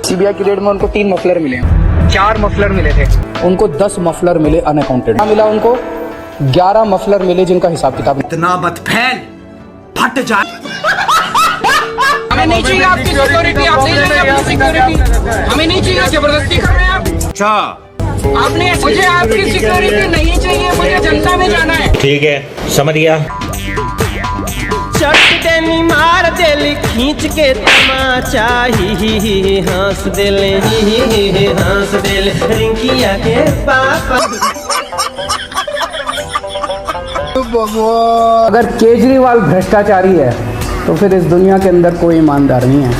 CBI की red में उनको 3 मफलर मिले, 4 मफलर मिले थे, उनको 10 मफलर मिले अनअकाउंटेड मिला, उनको 11 मफलर मिले जिनका हिसाब किताब। इतना मत फैल, फट जा। हमें नहीं चाहिए आपकी सिक्योरिटी, आप ले लेंगे अपनी सिक्योरिटी, हमें नहीं चाहिए, जबरदस्ती कर रहे हैं आप। अच्छा, आपने मुझे आपकी सिक्योरिटी नहीं चाहिए, मुझे जनता में जाना है। ठीक है, समझ गया। चट देनी मार देली खींच के तमाचा ही हंस देले ही हंस देले रिंकिया के पापा। अगर केजरीवाल भ्रष्टाचारी है तो फिर इस दुनिया के अंदर कोई ईमानदार नहीं है।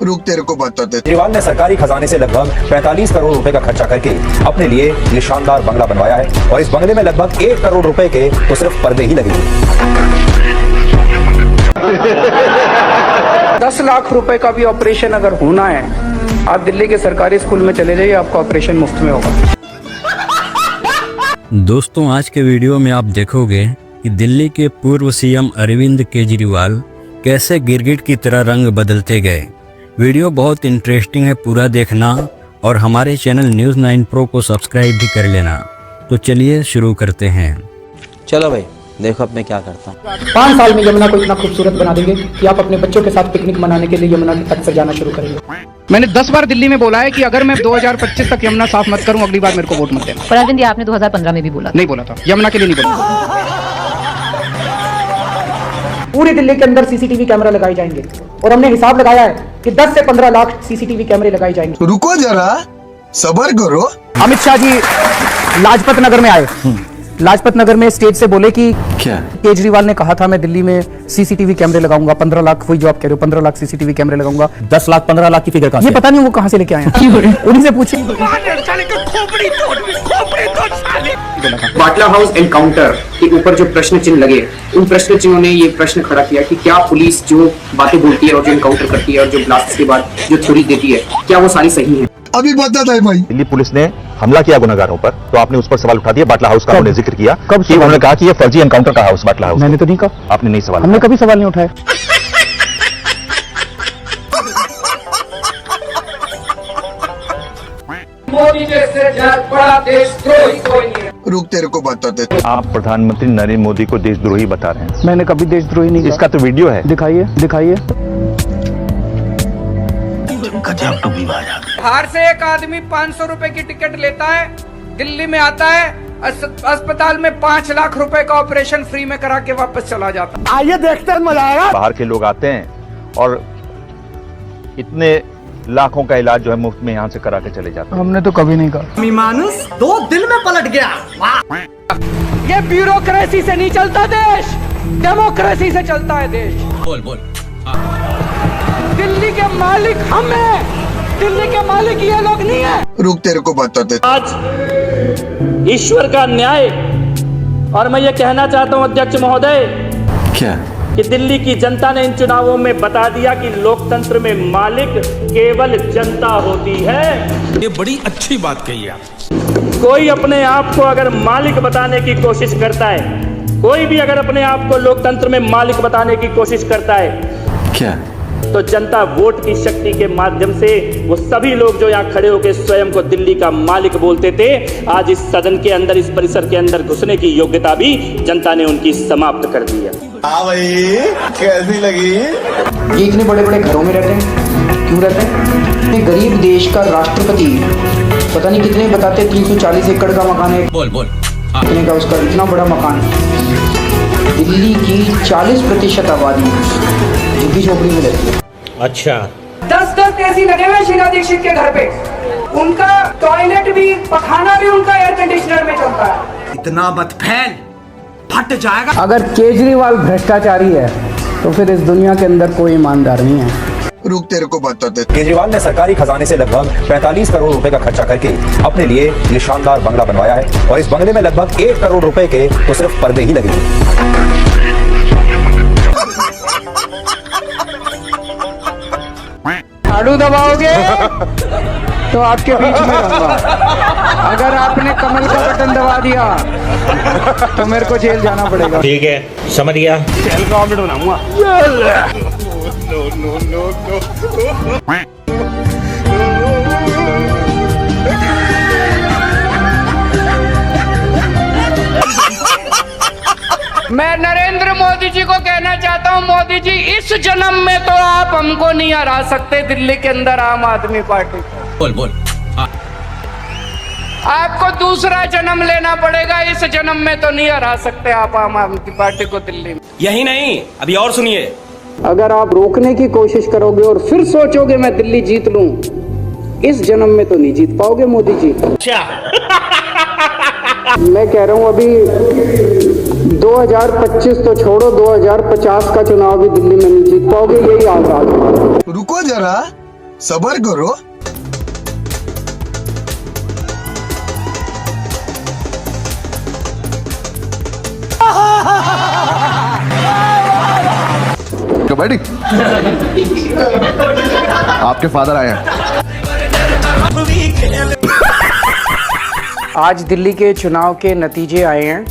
रुक, तेरे को बताते। केजरीवाल ने सरकारी खजाने से लगभग 45 करोड़ रुपए का खर्चा करके अपने लिए ये शानदार बंगला बनवाया है और इस बंगले में लगभग 1 करोड़ रुपए के तो सिर्फ पर्दे ही लगे हैं। 10 लाख रुपए का भी ऑपरेशन अगर होना है, आप दिल्ली के सरकारी स्कूल में चले जाइए, आपका ऑपरेशन मुफ्त में होगा। दोस्तों, आज के वीडियो में आप देखोगे कि दिल्ली के पूर्व सीएम अरविंद केजरीवाल कैसे गिरगिट की तरह रंग बदलते गए। वीडियो बहुत इंटरेस्टिंग है, पूरा देखना और हमारे चैनल न्यूज़ 9 प्रो को सब्सक्राइब भी कर लेना। तो चलिए शुरू करते हैं। चलो भाई, देखो अब मैं क्या करता हूँ। 5 साल में यमुना को इतना खूबसूरत बना देंगे कि आप अपने बच्चों के साथ पिकनिक मनाने के लिए यमुना के तट पर जाना शुरू करेंगे। मैंने 10 बार दिल्ली में बोला है कि अगर मैं 2025 तक यमुना साफ मत करूं, अगली बार मेरे को वोट मत देना। पर अरविंद, आपने 2015 में भी बोला नहीं बोला था, यमुना के लिए नहीं बोला। पूरी दिल्ली के अंदर सीसीटीवी कैमरा लगाए जाएंगे और हमने हिसाब लगाया है कि 10 से 15 लाख सीसीटीवी कैमरे लगाए जाएंगे। रुको जरा, सबर करो। अमित शाह जी लाजपत नगर में आए, लाजपत नगर में स्टेज से बोले कि क्या केजरीवाल ने कहा था मैं दिल्ली में सीसीटीवी कैमरे लगाऊंगा, 15 लाख, वही जो आप कह रहे हो, 15 लाख सीसीटीवी कैमरे लगाऊंगा। 10 लाख 15 लाख की फिगर कहाँ ये से? पता नहीं वो कहां से लेके आए हैं, उन्हीं से पूछिए। बाटला हाउस एनकाउंटर के ऊपर जो प्रश्न चिन्ह लगे, उन प्रश्न चिन्हों ने ये प्रश्न खड़ा किया कि क्या पुलिस जो बातें बोलती है और जो एनकाउंटर करती है और जो ब्लास्ट के बाद जो थ्योरी देती है, क्या वो सारी सही है? अभी बता था भाई। दिल्ली पुलिस ने हमला किया गुनहगारों पर, तो आपने उस पर सवाल उठा दिया। बाटला हाउस का उन्होंने जिक्र किया, कब कि उन्होंने कहा कि ये फर्जी एनकाउंटर का हाउस बाटला हाउस। मैंने तो नहीं कहा, आपने नहीं सवाल, हमने कभी सवाल नहीं उठाया। मोदी जैसे बड़ा देशद्रोही कोई नहीं है। रुक, तेरे को बताते। आप प्रधानमंत्री नरेंद्र मोदी को देशद्रोही बता रहे हैं। मैंने कभी देशद्रोही नहीं कहा। इसका तो वीडियो है, दिखाइए दिखाइए। बाहर से एक आदमी 500 रुपए की टिकट लेता है, दिल्ली में आता है, अस्पताल में 5 लाख रुपए का ऑपरेशन फ्री में करा के वापस चला जाता है। आइए देखते हैं, मजा आएगा। बाहर के लोग आते हैं और इतने लाखों का इलाज जो है मुफ्त में यहाँ से करा के चले जाते हैं। हमने तो कभी नहीं कहा। मानुस 2 दिन में पलट गया। ये ब्यूरोक्रेसी से नहीं चलता देश, डेमोक्रेसी से चलता है देश। बोल दिल्ली के मालिक हम हैं, दिल्ली के मालिक ये लोग नहीं है। रुक, तेरे को बताते। आज ईश्वर का न्याय, और मैं ये कहना चाहता हूं अध्यक्ष महोदय, क्या कि दिल्ली की जनता ने इन चुनावों में बता दिया कि लोकतंत्र में मालिक केवल जनता होती है। ये बड़ी अच्छी बात कही आप। कोई अपने आप को अगर मालिक बताने की कोशिश करता है, कोई भी अगर अपने आप को लोकतंत्र में मालिक बताने की कोशिश करता है, क्या तो जनता वोट की शक्ति के माध्यम से वो सभी लोग जो यहाँ खड़े होकर स्वयं को दिल्ली का मालिक बोलते थे, आज इस सदन के अंदर, इस परिसर के अंदर घुसने की योग्यता भी जनता ने उनकी समाप्त कर दी है। हाँ भाई, कैसी लगी? ये इतने बड़े बड़े घरों में रहते हैं, क्यों रहते हैं? इतने गरीब देश का राष्ट्रपति, पता नहीं कितने बताते, 340 एकड़ का मकान है। बोल कितने का उसका इतना बड़ा मकान। दिल्ली की 40% आबादी झुग्गी झोपड़ी में रहती है। अच्छा, 10 एसी लगे हुए शीला दीक्षित के घर पे, उनका टॉयलेट भी, पखाना भी उनका एयर कंडीशनर में चलता है। इतना मत फैल, फट जाएगा। अगर केजरीवाल भ्रष्टाचारी है तो फिर इस दुनिया के अंदर कोई ईमानदार नहीं है। रुक, तेरे को बताते। केजरीवाल ने सरकारी खजाने से लगभग 45 करोड़ रुपए का खर्चा करके अपने लिए ये शानदार बंगला बनवाया है और इस बंगले में लगभग 1 करोड़ रुपए के तो सिर्फ पर्दे ही लगे हैं। झाड़ू दबाओगे तो आपके बीच में रहूंगा। अगर आपने कमल का बटन दबा दिया तो मेरे को जेल जाना पड़ेगा। ठीक है, समझ गया। जेल का ऑमलेट बनाऊंगा। no, no, no, no. मैं नरेंद्र मोदी जी को कहना चाहता हूं, मोदी जी इस जन्म में तो आप हमको नहीं हरा सकते दिल्ली के अंदर आम आदमी पार्टी को। बोल आपको दूसरा जन्म लेना पड़ेगा, इस जन्म में तो नहीं हरा सकते आप आम आदमी पार्टी को दिल्ली में। यही नहीं, अभी और सुनिए। अगर आप रोकने की कोशिश करोगे और फिर सोचोगे मैं दिल्ली जीत लूं, इस जन्म में तो नहीं जीत पाओगे मोदी जी। मैं कह रहा हूं अभी 2025 तो छोड़ो, 2050 का चुनाव भी दिल्ली में नहीं जीत पाओगे, यही आजाद। रुको जरा, सब्र करो। कबड्डी आपके फादर आए हैं। आज दिल्ली के चुनाव के नतीजे आए हैं।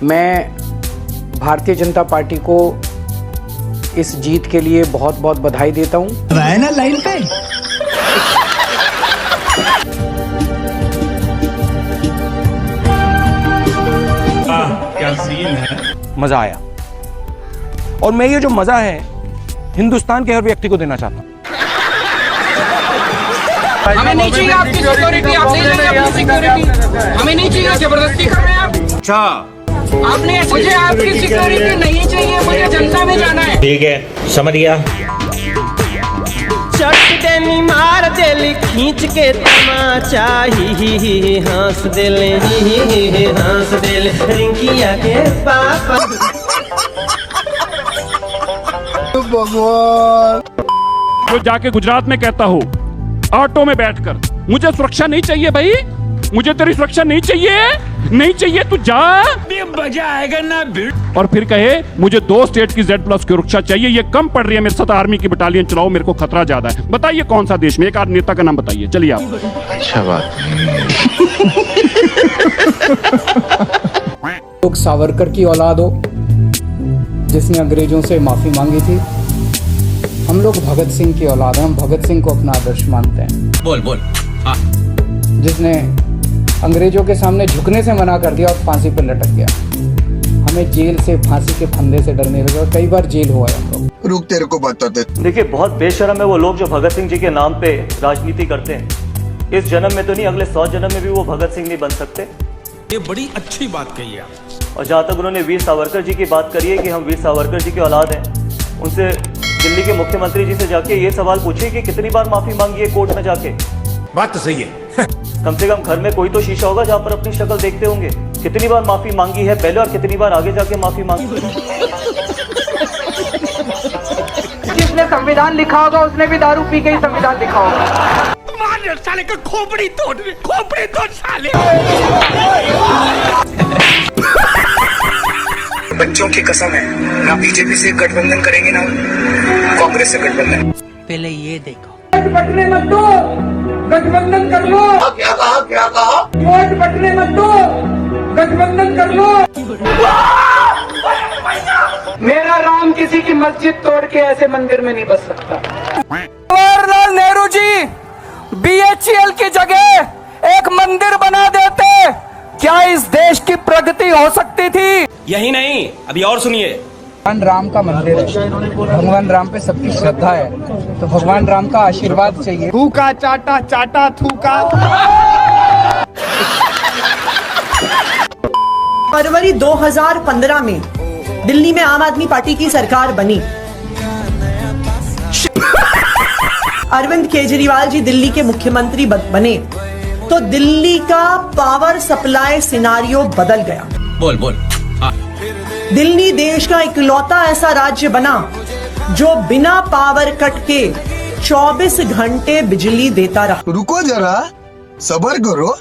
मैं भारतीय जनता पार्टी को इस जीत के लिए बहुत बहुत बधाई देता हूं। ना लाइन पे क्या सीन है। मजा आया, और मैं ये जो मजा है हिंदुस्तान के हर व्यक्ति को देना चाहता हूँ। हमें नहीं चाहिए आपकी सिक्योरिटी, आप नहीं चाहिए अपनी सिक्योरिटी, हमें नहीं चाहिए, जबरदस्ती कर रहे हैं आप। अच्छा, आपने मुझे आपकी सिक्योरिटी नहीं चाहिए, मुझे जनता में जाना है। ठीक है, समझ गया। चट देनी मार देली खींच के तमाचा, ही हंस देले, ही हंस देले रिंकिया के पापा। तो जाके गुजरात में कहता हूँ ऑटो में बैठकर, मुझे सुरक्षा नहीं चाहिए भाई, मुझे तेरी सुरक्षा नहीं चाहिए, नहीं चाहिए, तू जा, मजा आएगा ना। और फिर कहे मुझे 2 स्टेट की Z+ की सुरक्षा चाहिए, ये कम पड़ रही है, मेरे साथ आर्मी की बटालियन चलाओ, मेरे को खतरा ज्यादा है। बताइए कौन सा देश में, एक आध नेता का नाम बताइए, चलिए आप। अच्छा बात। लोग सावरकर की औलाद हो जिसने अंग्रेजों से माफी मांगी थी, हम लोग भगत सिंह की औलाद हैं, हम भगत सिंह को अपना आदर्श मानते हैं। बोल जिसने अंग्रेजों के सामने झुकने से मना कर दिया और फांसी पर लटक गया। हमें जेल से, फांसी के फंदे से डरने लगा, कई बार जेल हुआ है हम लोग। रुक, तेरे को बताते। देखिए, बहुत बेशर्म है वो लोग जो भगत सिंह जी के नाम पे राजनीति करते हैं। इस जन्म में तो नहीं, अगले 100 जन्म में भी वो भगत सिंह नहीं बन सकते। ये बड़ी अच्छी बात कही आप। और जहाँ तक उन्होंने वीर सावरकर जी की बात करी है कि हम वीर सावरकर जी की औलाद हैं, उनसे दिल्ली के मुख्यमंत्री जी से जाके ये सवाल पूछिए कि कितनी बार माफी मांगी है कोर्ट में जाके। बात तो सही है। कम से कम घर में कोई तो शीशा होगा जहाँ पर अपनी शक्ल देखते होंगे। कितनी बार माफी मांगी है पहले और कितनी बार आगे जाके माफी मांगी। जिसने संविधान लिखा होगा उसने भी दारू पी के ही संविधान लिखा होगा। साले का खोपड़ी तोड़ साले। बच्चों की कसम है, ना बीजेपी से गठबंधन करेंगे ना कांग्रेस से गठबंधन। पहले ये देखो, वोट बटने मत दो, गठबंधन कर लो। क्या कहा? वोट बटने मत दो, गठबंधन कर लो। मेरा राम किसी की मस्जिद तोड़ के ऐसे मंदिर में नहीं बस सकता। जवाहरलाल नेहरू जी BHEL की जगह एक मंदिर बना देते, क्या इस देश की प्रगति हो सकती थी? यही नहीं, अभी और सुनिए। भगवान राम का मंदिर है, भगवान राम पे सबकी श्रद्धा है, तो भगवान राम का आशीर्वाद चाहिए। थूका चाटा, चाटा थूका। फरवरी 2015 में दिल्ली में आम आदमी पार्टी की सरकार बनी। अरविंद केजरीवाल जी दिल्ली के मुख्यमंत्री बने तो दिल्ली का पावर सप्लाई सिनारियो बदल गया। बोल दिल्ली देश का इकलौता ऐसा राज्य बना जो बिना पावर कट के 24 घंटे बिजली देता रहा। रुको जरा, सब्र करो।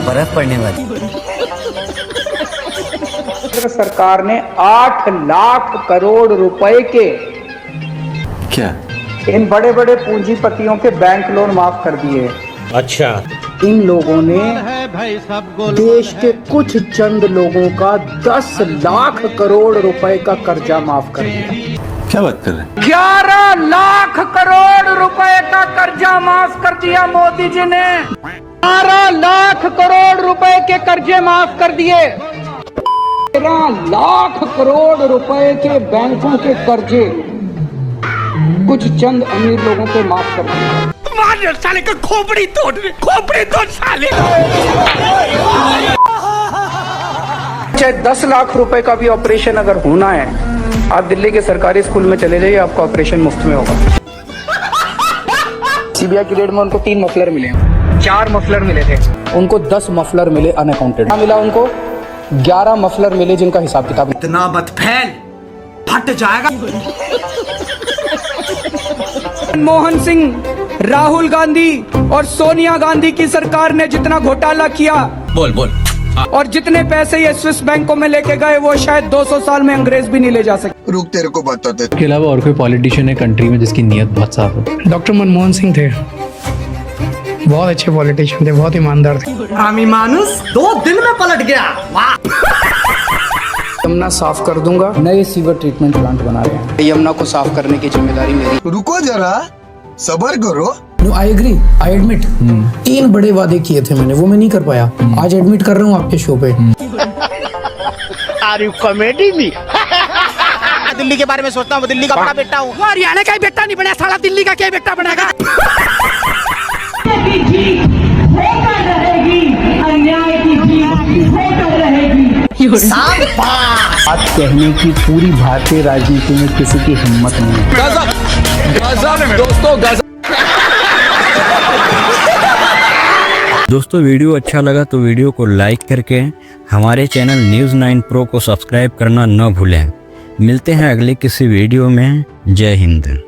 बर्फ पड़ने वाली। सरकार ने 8 लाख करोड़ रुपए के क्या इन बड़े बड़े पूंजीपतियों के बैंक लोन माफ कर दिए। अच्छा, इन लोगों ने देश के कुछ चंद लोगों का 10 लाख करोड़ रुपए का कर्जा माफ कर दिया। क्या बात कर रहे हैं? 11 लाख करोड़ रुपए का कर्जा माफ कर दिया मोदी जी ने। 12 लाख करोड़ रुपए के कर्जे माफ कर दिए। 13 लाख करोड़ रुपए के बैंकों के कर्जे कुछ चंद अमीर लोगों को माफ कर दिए। मार साले का खोपड़ी तोड़ साले। चाहे 10 लाख रुपए का भी ऑपरेशन अगर होना है, आप दिल्ली के सरकारी स्कूल में चले जाइए, आपका ऑपरेशन मुफ्त में होगा। सीबीआई की रेड में उनको 3 मफलर मिले, 4 मफलर मिले थे, उनको 10 मफलर मिले अनअकाउंटेड। मिला उनको 11 मफलर मिले जिनका हिसाब किताब। इतना मत फैल, फट जाएगा। मनमोहन सिंह, राहुल गांधी और सोनिया गांधी की सरकार ने जितना घोटाला किया, बोल और जितने पैसे ये स्विस बैंकों में लेके गए, वो शायद 200 साल में अंग्रेज भी नहीं ले जा सकते। रुक, तेरे को बताते। इसके अलावा और कोई पॉलिटिशियन है कंट्री में जिसकी नीयत बहुत साफ हो? डॉक्टर मनमोहन सिंह थे, बहुत अच्छे पॉलिटिशियन थे, बहुत ईमानदार थे। आमी मानुस 2 दिन में पलट गया। वाह। यमुना साफ कर दूंगा, नए सीवर ट्रीटमेंट प्लांट बना रहे हैं, यमुना को साफ करने की जिम्मेदारी मेरी। रुको जरा, सबर करो। No, I agree, I admit 3 बड़े वादे किए थे मैंने, वो मैं नहीं कर पाया। आज एडमिट कर रहा हूँ आपके शो पे। Are you comedy me? Delhi के बारे में सोचता हूँ, दिल्ली का बड़ा बेटा हूँ। हरियाणा का ही बेटा नहीं बना, साला दिल्ली का क्या बेटा बनेगा? बात कहने की पूरी भारतीय राजनीति में किसी की हिम्मत नहीं है। दोस्तों वीडियो अच्छा लगा तो वीडियो को लाइक करके हमारे चैनल न्यूज़ 9 प्रो को सब्सक्राइब करना न भूलें। मिलते हैं अगले किसी वीडियो में। जय हिंद।